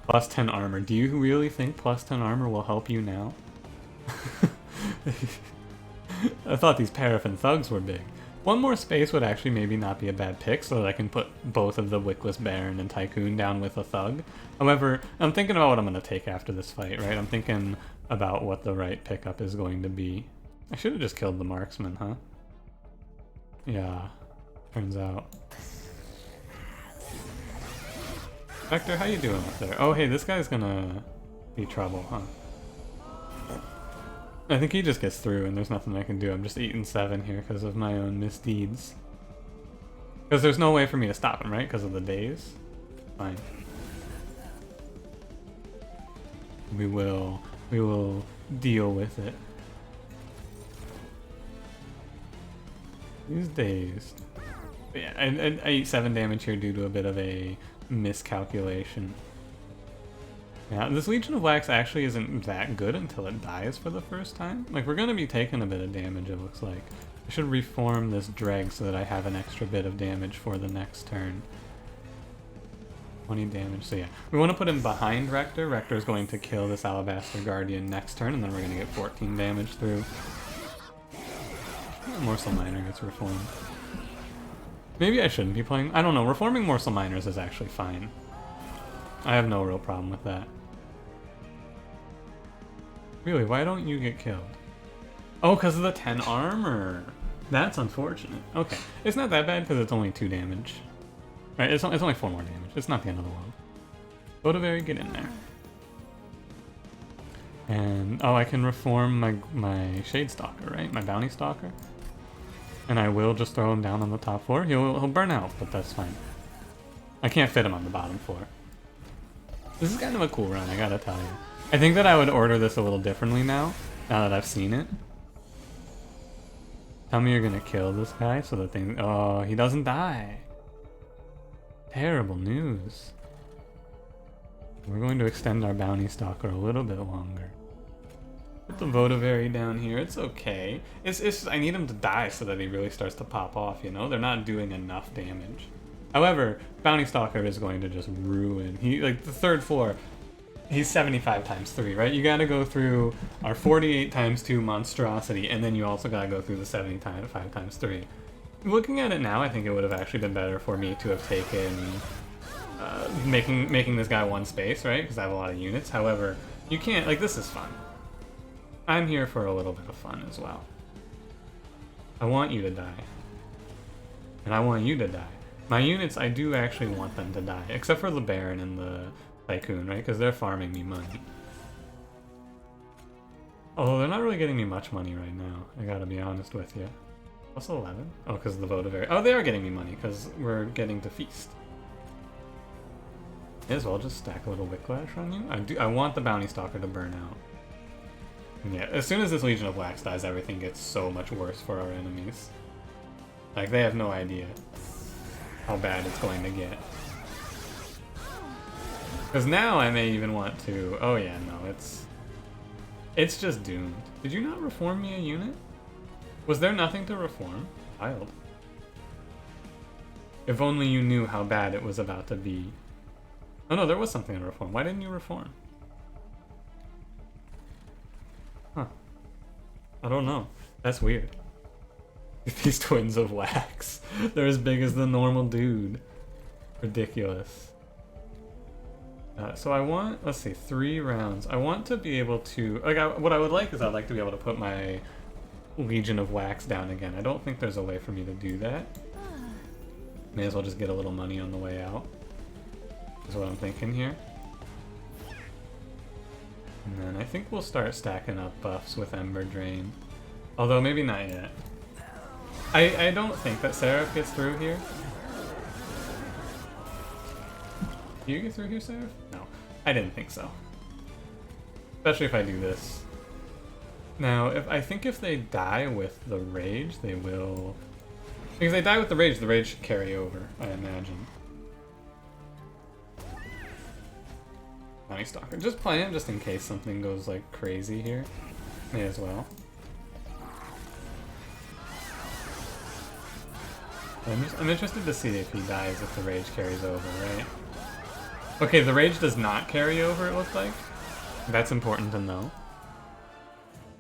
+10 armor. Do you really think +10 armor will help you now? I thought these Paraffin Thugs were big. One more space would actually maybe not be a bad pick, so that I can put both of the Wickless Baron and Tycoon down with a Thug. However, I'm thinking about what I'm going to take after this fight, right? I'm thinking about what the right pickup is going to be. I should have just killed the Marksman, huh? Yeah, turns out. Vector, how you doing up there? Oh, hey, this guy's gonna be trouble, huh? I think he just gets through and there's nothing I can do. I'm just eating 7 here because of my own misdeeds. Because there's no way for me to stop him, right? Because of the days? Fine. We will deal with it. These days. But yeah, I eat 7 damage here due to a bit of a miscalculation. Yeah, this Legion of Wax actually isn't that good until it dies for the first time. Like, we're going to be taking a bit of damage, it looks like. I should reform this dreg so that I have an extra bit of damage for the next turn. 20 damage, so yeah. We want to put him behind Rector. Rector is going to kill this Alabaster Guardian next turn, and then we're going to get 14 damage through. Morsel Miner gets reformed. Maybe I shouldn't be playing... I don't know, reforming Morsel Miners is actually fine. I have no real problem with that. Really, why don't you get killed? Oh, because of the 10 armor. That's unfortunate. Okay, it's not that bad because it's only 2 damage. Right, it's only 4 more damage. It's not the end of the world. Votivary, get in there. And, oh, I can reform my Shade Stalker, right? My Bounty Stalker. And I will just throw him down on the top 4. He'll burn out, but that's fine. I can't fit him on the bottom 4. This is kind of a cool run, I gotta tell you. I think that I would order this a little differently now that I've seen it. Tell me you're gonna kill this guy so the thing... Oh, he doesn't die. Terrible news. We're going to extend our Bounty Stalker a little bit longer. Put the Votivary down here. It's okay. It's I need him to die so that he really starts to pop off, you know? They're not doing enough damage. However, Bounty Stalker is going to just ruin... Like, the third floor, he's 75 times 3, right? You gotta go through our 48 times 2 monstrosity, and then you also gotta go through the 75 times 3. Looking at it now, I think it would have actually been better for me to have taken... making this guy 1 space, right? Because I have a lot of units. However, you can't... Like, this is fun. I'm here for a little bit of fun as well. I want you to die. And I want you to die. My units, I do actually want them to die. Except for the Baron and the Tycoon, right? Because they're farming me money. Although they're not really getting me much money right now. I gotta be honest with you. Plus 11? Oh, because of the Votivary. Oh, they are getting me money because we're getting to feast. May as well just stack a little Whiplash on you. I want the Bounty Stalker to burn out. And yeah, as soon as this Legion of Wax dies, everything gets so much worse for our enemies. Like, they have no idea how bad it's going to get. Because now I may even want to... Oh yeah, no, it's just doomed. Did you not reform me a unit? Was there nothing to reform? Wild. If only you knew how bad it was about to be. Oh no, there was something to reform. Why didn't you reform? Huh. I don't know. That's weird. These twins of wax. They're as big as the normal dude. Ridiculous. So I want, let's see, 3 rounds. I want to be able to, like, what I would like is I'd like to be able to put my Legion of Wax down again. I don't think there's a way for me to do that. May as well just get a little money on the way out. Is what I'm thinking here. And then I think we'll start stacking up buffs with Ember Drain. Although maybe not yet. I don't think that Seraph gets through here. Do you get through here, Seraph? No. I didn't think so. Especially if I do this. Now, I think if they die with the Rage, they will... Because they die with the Rage should carry over, I imagine. Bounty Stalker. Just play him just in case something goes, like, crazy here. May as well. I'm interested to see if he dies if the Rage carries over, right? Okay, the Rage does not carry over, it looks like. That's important to know.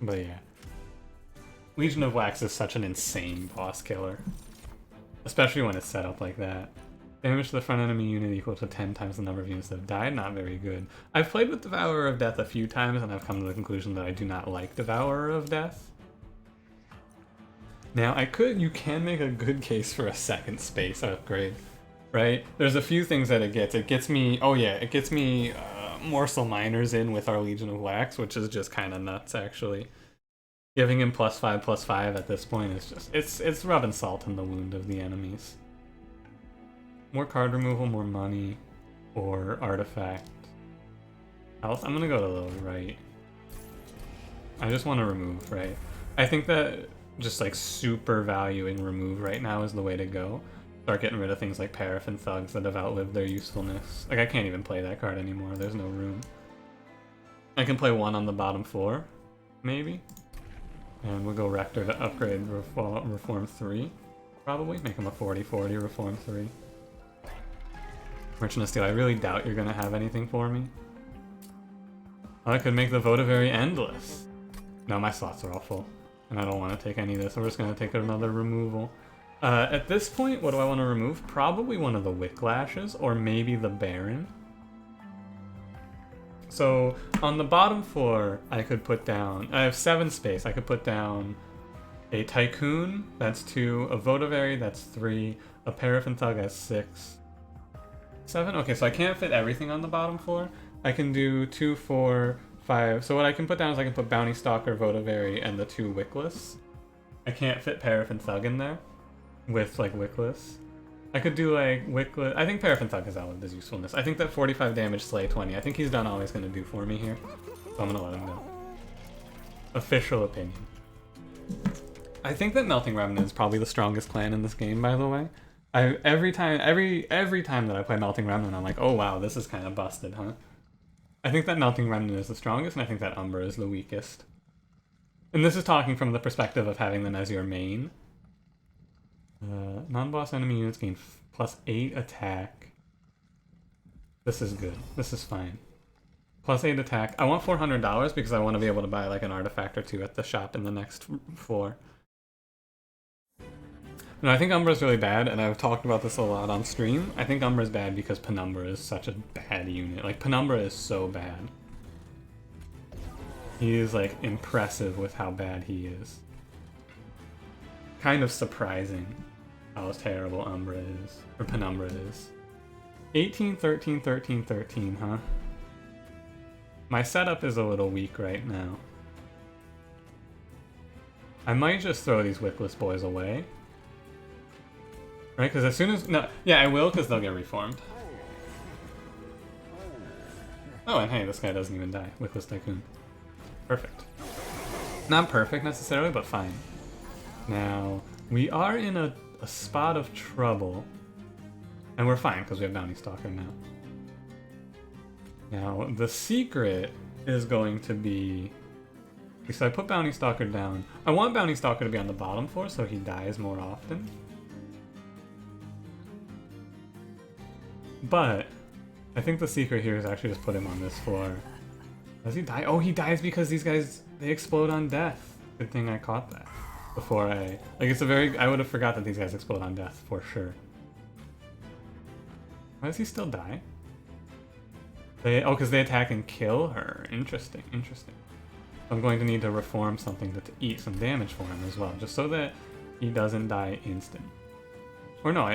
But yeah. Legion of Wax is such an insane boss killer. Especially when it's set up like that. Damage to the front enemy unit equal to 10 times the number of units that have died, not very good. I've played with Devourer of Death a few times and I've come to the conclusion that I do not like Devourer of Death. Now, you can make a good case for a 2nd space upgrade, right? There's a few things that it gets. It gets me, oh yeah, it gets me Morsel Miners in with our Legion of Wax, which is just kind of nuts, actually. Giving him +5/+5 at this point is just, it's rubbing salt in the wound of the enemies. More card removal, more money, or artifact. Health, I'm gonna go to the right. I just want to remove, right? I think that just like super valuing remove right now is the way to go. Start getting rid of things like Paraffin Thugs that have outlived their usefulness. Like, I can't even play that card anymore, there's no room. I can play 1 on the bottom 4, maybe. And we'll go Rector to upgrade Reform 3, probably. Make him a 40/40, Reform 3. Merchant of Steel, I really doubt you're gonna have anything for me. Oh, I could make the Votivary endless. No, my slots are all full. And I don't want to take any of this, so we're just going to take another removal. At this point, what do I want to remove? Probably one of the Whiplashes, or maybe the Baron. So, on the bottom 4, I could put down... I have 7 space. I could put down A Tycoon, that's 2. A Votavary, that's 3. A Paraffin Thug has 6. 7? Okay, so I can't fit everything on the bottom 4. I can do 2, 4, 5. So what I can put down is I can put Bounty Stalker, Votavary, and the 2 Wickless. I can't fit Paraffin Thug in there with, like, Wickless. I could do, like, Wickless. I think Paraffin Thug has outlived his usefulness. I think that 45 damage, Slay 20. I think he's done all he's going to do for me here. So I'm going to let him go. Official opinion. I think that Melting Remnant is probably the strongest clan in this game, by the way. Every time that I play Melting Remnant, I'm like, oh wow, this is kind of busted, huh? I think that Melting Remnant is the strongest, and I think that Umbra is the weakest. And this is talking from the perspective of having them as your main. Non-boss enemy units gain +8 attack. This is good. This is fine. +8 attack. I want $400 because I want to be able to buy like an artifact or 2 at the shop in the next floor. No, I think Umbra's really bad, and I've talked about this a lot on stream. I think Umbra's bad because Penumbra is such a bad unit. Like, Penumbra is so bad. He is, like, impressive with how bad he is. Kind of surprising how terrible Umbra is, or Penumbra is. 18, 13, 13, 13, huh? My setup is a little weak right now. I might just throw these Wickless boys away. Right, because as soon as... No, yeah, I will, because they'll get reformed. Oh, and hey, this guy doesn't even die. Wickless Tycoon. Perfect. Not perfect, necessarily, but fine. Now, we are in a spot of trouble. And we're fine, because we have Bounty Stalker now. Now, the secret is going to be... So I put Bounty Stalker down. I want Bounty Stalker to be on the bottom floor, so he dies more often. But I think the secret here is actually just put him on this floor. Does he die? Oh, he dies because these guys, they explode on death. Good thing I caught that before I... Like, it's a very... I would have forgot that these guys explode on death, for sure. Why does he still die? Oh, because they attack and kill her. Interesting, interesting. I'm going to need to reform something to eat some damage for him as well, just so that he doesn't die instant. Or no,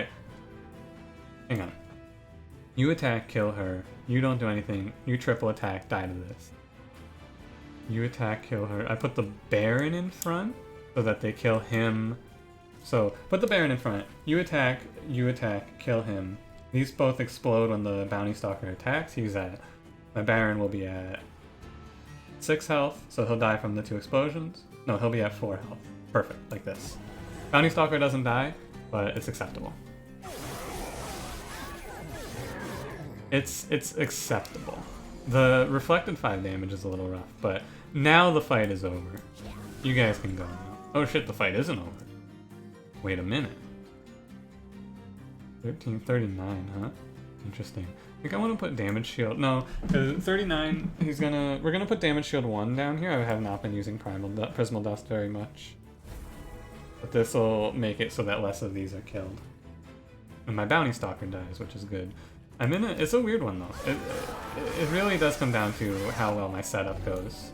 hang on. You attack, kill her. You don't do anything. You triple attack, die to this. You attack, kill her. I put the Baron in front so that they kill him. So, put the Baron in front. You attack, kill him. These both explode when the Bounty Stalker attacks. He's at... My Baron will be at 6 health, so he'll die from the 2 explosions. No, he'll be at 4 health. Perfect, like this. Bounty Stalker doesn't die, but it's acceptable. It's acceptable. The reflected 5 damage is a little rough, but now the fight is over. You guys can go now. Oh shit, the fight isn't over. Wait a minute. 1339, huh? Interesting. I think I want to put damage shield. No, because 39, we're gonna put damage shield 1 down here. I have not been using Prismal Dust very much. But this will make it so that less of these are killed. And my Bounty Stalker dies, which is good. It's a weird one though. It really does come down to how well my setup goes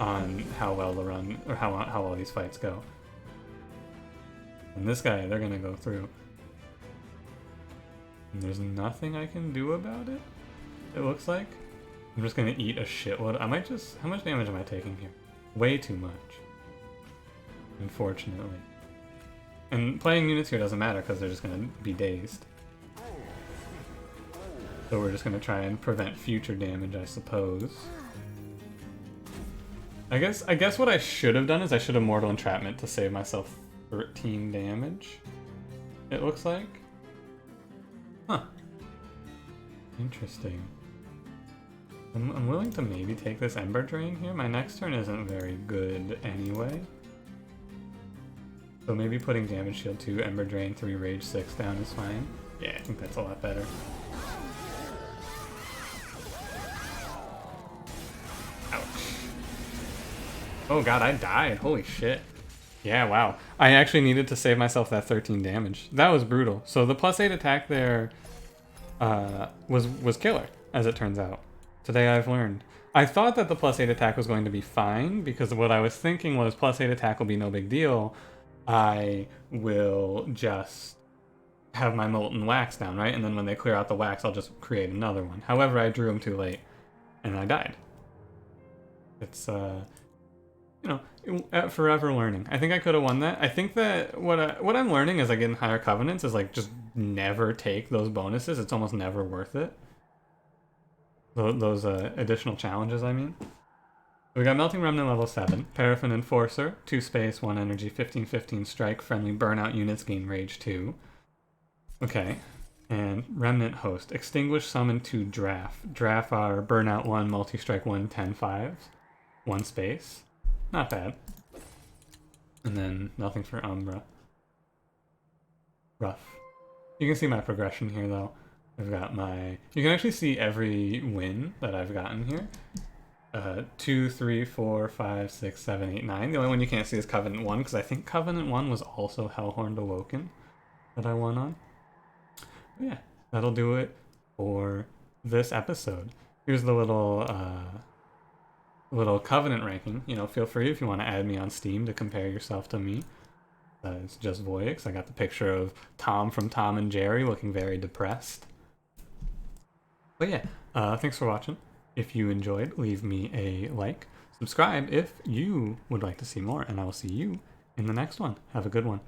on how well the run, or how well these fights go. And this guy, they're gonna go through. And there's nothing I can do about it, it looks like. I'm just gonna eat a shitload. I might just... How much damage am I taking here? Way too much. Unfortunately. And playing units here doesn't matter because they're just gonna be dazed. So we're just gonna try and prevent future damage, I suppose. I guess what I should have done is I should have Mortal Entrapment to save myself 13 damage. It looks like. Huh. Interesting. I'm willing to maybe take this Ember Drain here. My next turn isn't very good anyway. So maybe putting Damage Shield 2, Ember Drain 3, Rage 6 down is fine. Yeah, I think that's a lot better. Ouch. Oh god, I died. Holy shit. Yeah, wow. I actually needed to save myself that 13 damage. That was brutal. So the +8 attack there was killer, as it turns out. Today I've learned. I thought that the +8 attack was going to be fine, because what I was thinking was +8 attack will be no big deal, I will just have my molten wax down, right? And then when they clear out the wax, I'll just create another one. However, I drew them too late, and I died. It's, forever learning. I think I could have won that. I think that what I'm learning as I get in higher covenants is, like, just never take those bonuses. It's almost never worth it. Those additional challenges, I mean. We got Melting Remnant level 7, Paraffin Enforcer, 2 space, 1 energy, 15/15 strike, friendly burnout units gain rage 2. Okay. And Remnant Host, Extinguish, Summon 2, Draft. Draft are burnout 1, multi-strike 1, 10/5s, 1 space. Not bad. And then nothing for Umbra. Rough. You can see my progression here though. I've got my... You can actually see every win that I've gotten here. 2, 3, 4, 5, 6, 7, 8, 9. The only one you can't see is Covenant 1, because I think Covenant 1 was also Hellhorned Awoken that I won on. But yeah, that'll do it for this episode. Here's the little Covenant ranking. You know, feel free if you want to add me on Steam to compare yourself to me. It's just Voyix. I got the picture of Tom from Tom and Jerry looking very depressed. But yeah, thanks for watching. If you enjoyed, leave me a like. Subscribe if you would like to see more, and I will see you in the next one. Have a good one.